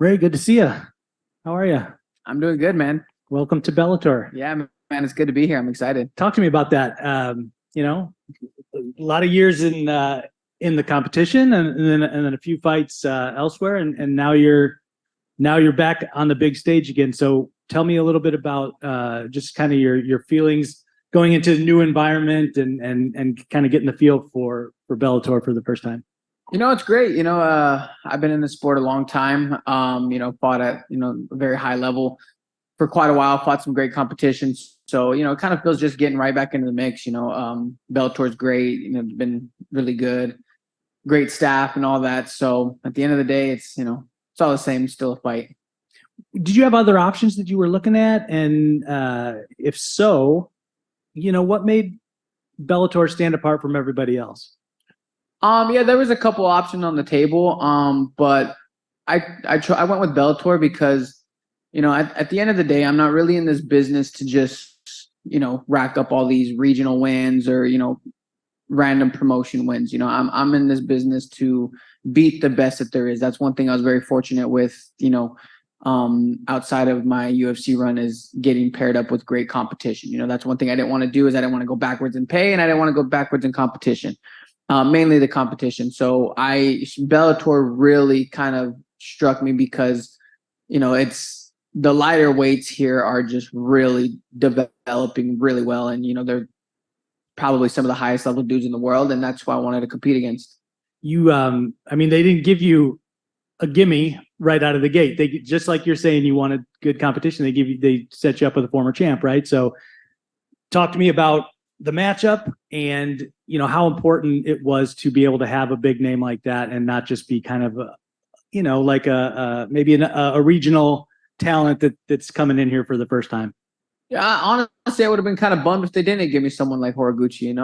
Ray, good to see you. How are you? I'm doing good, man. Welcome to Bellator. Yeah, man, it's good to be here. I'm excited. Talk to me about that. A lot of years in the competition, and then a few fights elsewhere, and now you're back on the big stage again. So tell me a little bit about just kind of your feelings going into the new environment and kind of getting the feel for Bellator for the first time. It's great. I've been in the sport a long time. Fought at a very high level for quite a while. Fought some great competitions. So it kind of feels just getting right back into the mix. Bellator's great. It's been really good, great staff and all that. So at the end of the day, it's all the same. Still a fight. Did you have other options that you were looking at? And if so, what made Bellator stand apart from everybody else? Yeah, there was a couple options on the table. But I went with Bellator because, at the end of the day, I'm not really in this business to just, rack up all these regional wins or, random promotion wins. I'm in this business to beat the best that there is. That's one thing I was very fortunate with, outside of my UFC run is getting paired up with great competition. That's one thing I didn't want to do is I didn't want to go backwards in pay and I didn't want to go backwards in competition. Mainly the competition. So Bellator really kind of struck me because, it's the lighter weights here are just really developing really well. And, they're probably some of the highest level dudes in the world. And that's who I wanted to compete against. They didn't give you a gimme right out of the gate. They just like you're saying, you wanted good competition. They set you up with a former champ, right? So talk to me about the matchup and how important it was to be able to have a big name like that and not just be kind of like maybe a regional talent that's coming in here for the first time. Yeah, honestly, I would have been kind of bummed if they didn't give me someone like Horiguchi.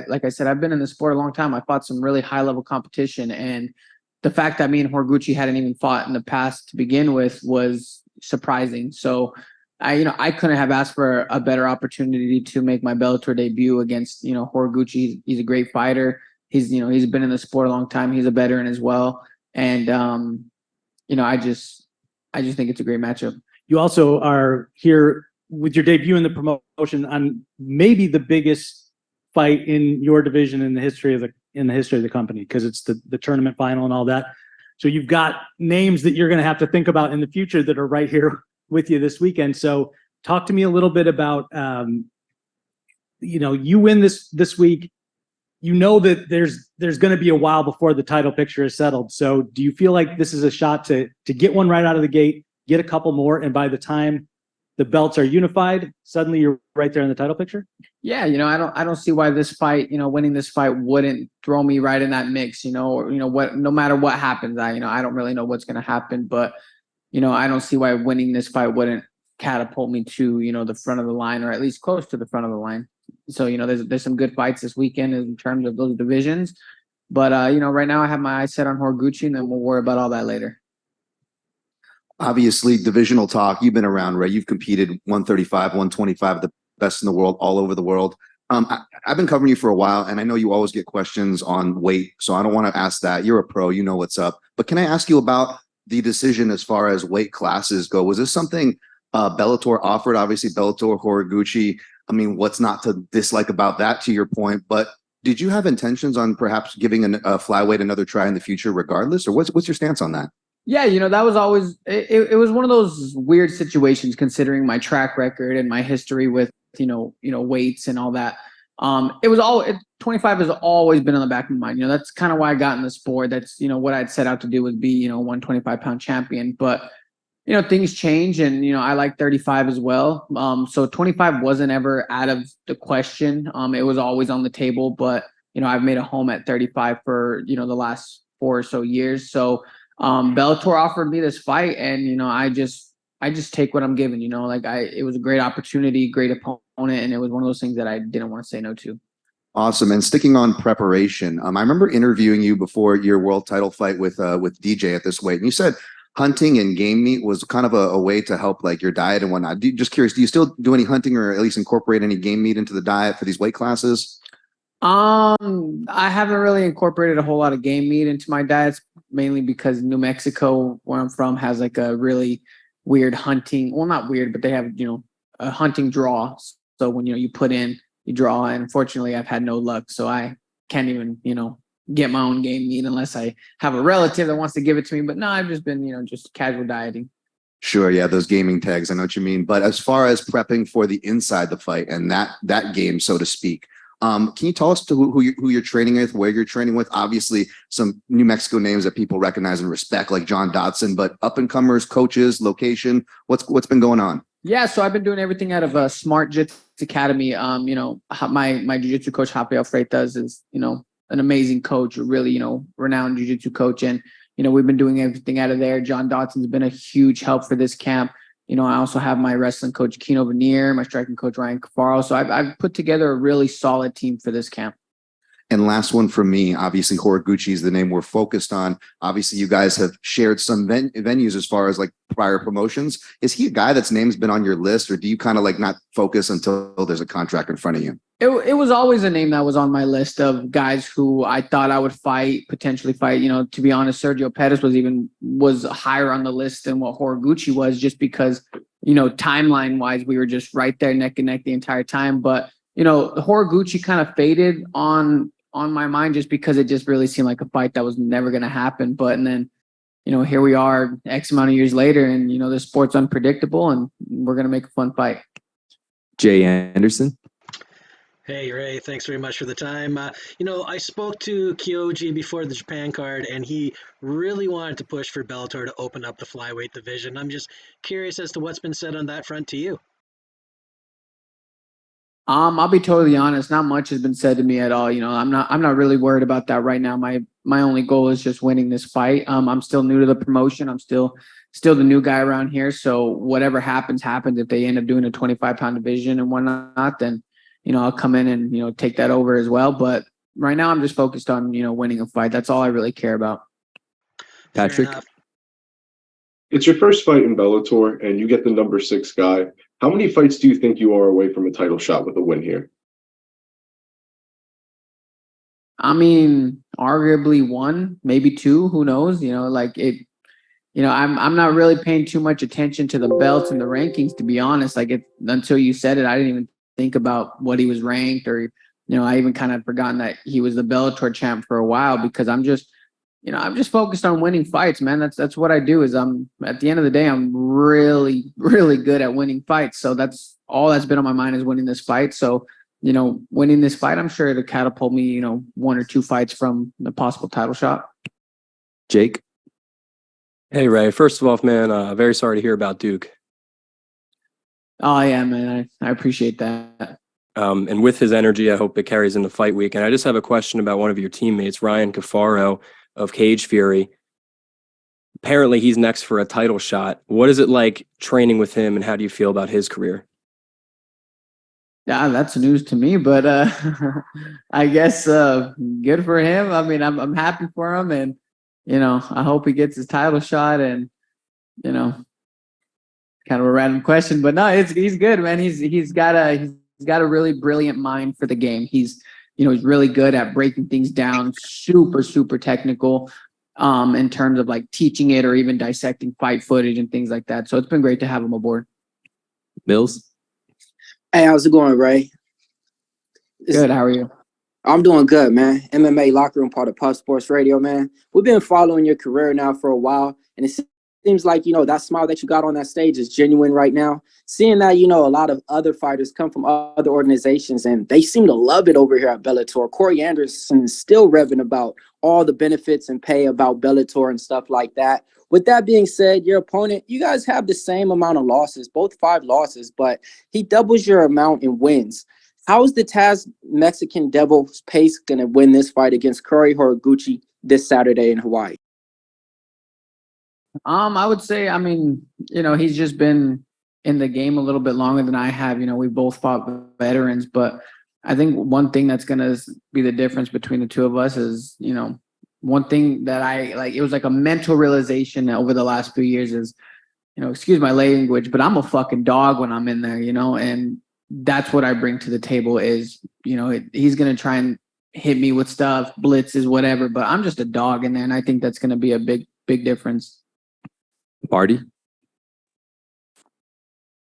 Like I said, I've been in the sport a long time. I fought some really high level competition, and the fact that me and Horiguchi hadn't even fought in the past to begin with was surprising. So I couldn't have asked for a better opportunity to make my Bellator debut against, Horiguchi. He's a great fighter. He's been in the sport a long time. He's a veteran as well. And, I just think it's a great matchup. You also are here with your debut in the promotion on maybe the biggest fight in your division in the history of the company, because it's the tournament final and all that. So you've got names that you're going to have to think about in the future that are right here with you this weekend. So talk to me a little bit about, you win this week, that there's going to be a while before the title picture is settled. So do you feel like this is a shot to get one right out of the gate, get a couple more, and by the time the belts are unified, suddenly you're right there in the title picture? Yeah, I don't see why this fight, winning this fight wouldn't throw me right in that mix, what, no matter what happens, I don't really know what's going to happen, but I don't see why winning this fight wouldn't catapult me to, the front of the line, or at least close to the front of the line. So, there's some good fights this weekend in terms of those divisions. But, right now I have my eyes set on Horiguchi, and then we'll worry about all that later. Obviously, divisional talk. You've been around, right? You've competed 135, 125, the best in the world, all over the world. I've been covering you for a while, and I know you always get questions on weight, so I don't want to ask that. You're a pro, you know what's up. But can I ask you about the decision as far as weight classes go? Was this something Bellator offered? Obviously, Bellator, Horiguchi. I mean, what's not to dislike about that, to your point? But did you have intentions on perhaps giving a flyweight another try in the future regardless? Or what's your stance on that? Yeah, that was always, it was one of those weird situations considering my track record and my history with, weights and all that. It was 25 has always been on the back of my mind. That's kind of why I got in the sport. That's, what I'd set out to do was be, 125-pound champion. But, things change, and, I like 35 as well. So 25 wasn't ever out of the question. It was always on the table, but, I've made a home at 35 for, the last 4 or so years. So Bellator offered me this fight, and, I just take what I'm given, it was a great opportunity, great opponent, and it was one of those things that I didn't want to say no to. Awesome. And sticking on preparation, I remember interviewing you before your world title fight with DJ at this weight, and you said hunting and game meat was kind of a way to help like your diet and whatnot. Just curious, do you still do any hunting or at least incorporate any game meat into the diet for these weight classes? I haven't really incorporated a whole lot of game meat into my diets, mainly because New Mexico, where I'm from, has like a really weird hunting. Well, not weird, but they have a hunting draw. So when you put in, you draw. And unfortunately, I've had no luck, so I can't even get my own game meat unless I have a relative that wants to give it to me. But no, I've just been just casual dieting. Sure, yeah, those gaming tags, I know what you mean. But as far as prepping for the inside the fight and that game, so to speak, can you tell us who you're training with, where you're training with? Obviously, some New Mexico names that people recognize and respect, like John Dotson, but up and comers, coaches, location, what's been going on? Yeah, so I've been doing everything out of a Smart Jits Academy. My jiu-jitsu coach Rafael Freitas is an amazing coach, a really renowned jiu-jitsu coach, and we've been doing everything out of there. John Dotson's been a huge help for this camp. I also have my wrestling coach, Kino Veneer, my striking coach, Ryan Cafaro. So I've put together a really solid team for this camp. And last one for me, obviously Horiguchi is the name we're focused on. Obviously, you guys have shared some venues as far as like prior promotions. Is he a guy that's name's been on your list, or do you kind of like not focus until there's a contract in front of you? It was always a name that was on my list of guys who I thought I would potentially fight. To be honest, Sergio Pettis was higher on the list than what Horiguchi was, just because, timeline wise, we were just right there neck and neck the entire time. But, Horiguchi kind of faded on my mind just because it just really seemed like a fight that was never going to happen. And then, here we are X amount of years later, and, the sport's unpredictable, and we're going to make a fun fight. Jay Anderson. Hey, Ray, thanks very much for the time. I spoke to Kyoji before the Japan card, and he really wanted to push for Bellator to open up the flyweight division. I'm just curious as to what's been said on that front to you. I'll be totally honest. Not much has been said to me at all. I'm not really worried about that right now. My only goal is just winning this fight. I'm still new to the promotion. I'm still the new guy around here. So whatever happens. If they end up doing a 25-pound division and whatnot, then I'll come in and take that over as well. But right now, I'm just focused on winning a fight. That's all I really care about. Patrick. It's your first fight in Bellator, and you get the number 6 guy. How many fights do you think you are away from a title shot with a win here? I mean, arguably 1, maybe 2. Who knows? I'm not really paying too much attention to the belts and the rankings, to be honest. Until you said it, I didn't even think about what he was ranked, or I even kind of forgotten that he was the Bellator champ for a while, because I'm just focused on winning fights, man. That's what I do. Is at the end of the day, I'm really, really good at winning fights. So that's all that's been on my mind, is winning this fight. So, winning this fight, I'm sure it'll catapult me, 1 or 2 fights from the possible title shot. Jake. Hey, Ray. First of all, man, very sorry to hear about Duke. Oh yeah, man. I appreciate that. And with his energy, I hope it carries into fight week. And I just have a question about one of your teammates, Ryan Cafaro of Cage Fury. Apparently, he's next for a title shot. What is it like training with him, and how do you feel about his career? Yeah, that's news to me, but I guess good for him. I mean, I'm happy for him, and I hope he gets his title shot. And kind of a random question, but no, he's good, man. He's got a really brilliant mind for the game. He's really good at breaking things down, super, super technical in terms of like teaching it or even dissecting fight footage and things like that. So it's been great to have him aboard. Mills. Hey, how's it going, Ray? Good. How are you? I'm doing good, man. MMA Locker Room, part of Puff Sports Radio, man. We've been following your career now for a while, and it seems like, that smile that you got on that stage is genuine right now. Seeing that, a lot of other fighters come from other organizations, and they seem to love it over here at Bellator. Corey Anderson is still revving about all the benefits and pay about Bellator and stuff like that. With that being said, your opponent, you guys have the same amount of losses, both 5 losses, but he doubles your amount in wins. How is the Taz Mexican Devil's Pace going to win this fight against Kyoji Horiguchi this Saturday in Hawaii? I would say, he's just been in the game a little bit longer than I have. We both fought veterans, but I think one thing that's going to be the difference between the two of us is, one thing that it was like a mental realization over the last few years is, excuse my language, but I'm a fucking dog when I'm in there, and that's what I bring to the table is, he's going to try and hit me with stuff, blitzes, whatever. But I'm just a dog in there, and I think that's going to be a big difference. Marty?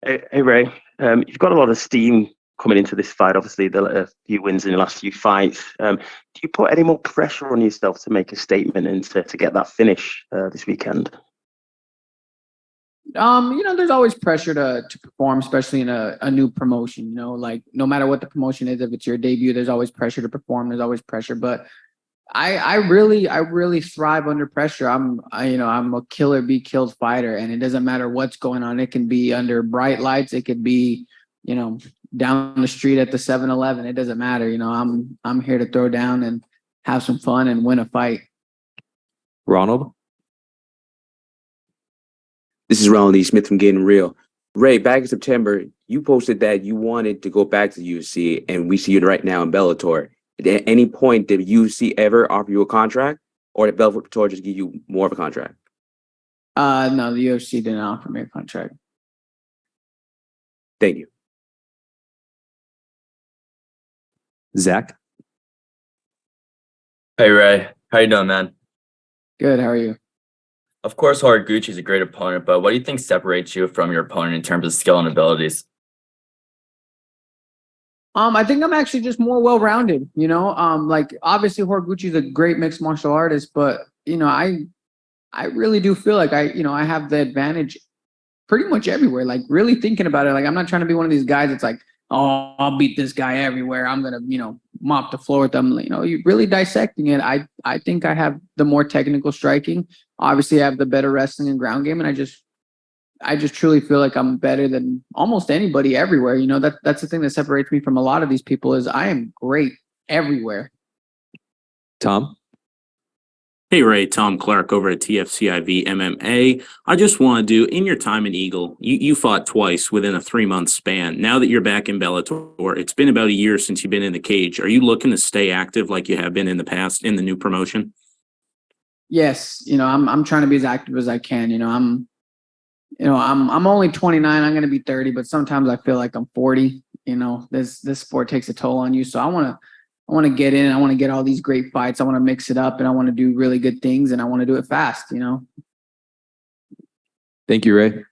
Hey Ray, you've got a lot of steam coming into this fight. Obviously, a few wins in the last few fights. Do you put any more pressure on yourself to make a statement and to get that finish this weekend? There's always pressure to perform, especially in a new promotion. Like no matter what the promotion is, if it's your debut, there's always pressure to perform. There's always pressure, but I really thrive under pressure. I'm a kill or be killed fighter, and it doesn't matter what's going on. It can be under bright lights. It could be, down the street at the 7-Eleven. It doesn't matter. I'm here to throw down and have some fun and win a fight. Ronald? This is Ronald E. Smith from Getting Real. Ray, back in September, you posted that you wanted to go back to the UFC, and we see you right now in Bellator. At any point, did UFC ever offer you a contract, or did Bellator just give you more of a contract? No, the UFC didn't offer me a contract. Thank you. Zach? Hey Ray, how you doing, man? Good. How are you? Of course, Horiguchi is a great opponent, but what do you think separates you from your opponent in terms of skill and abilities? I think I'm actually just more well-rounded, like obviously Horiguchi is a great mixed martial artist, but I really do feel like I have the advantage pretty much everywhere. Like really thinking about it, like I'm not trying to be one of these guys that's like, oh, I'll beat this guy everywhere. I'm gonna, mop the floor with them. You really dissecting it. I think I have the more technical striking. Obviously, I have the better wrestling and ground game, and I just truly feel like I'm better than almost anybody everywhere. That's the thing that separates me from a lot of these people is I am great everywhere. Tom? Hey Ray, Tom Clark over at TFCIV MMA. I just want to do, in your time in Eagle, you fought twice within a 3-month span. Now that you're back in Bellator, it's been about a year since you've been in the cage. Are you looking to stay active like you have been in the past in the new promotion? Yes, I'm trying to be as active as I can. I'm only 29. I'm going to be 30, but sometimes I feel like I'm 40. This sport takes a toll on you. So I want to get in. I want to get all these great fights. I want to mix it up, and I want to do really good things, and I want to do it fast. Thank you, Ray.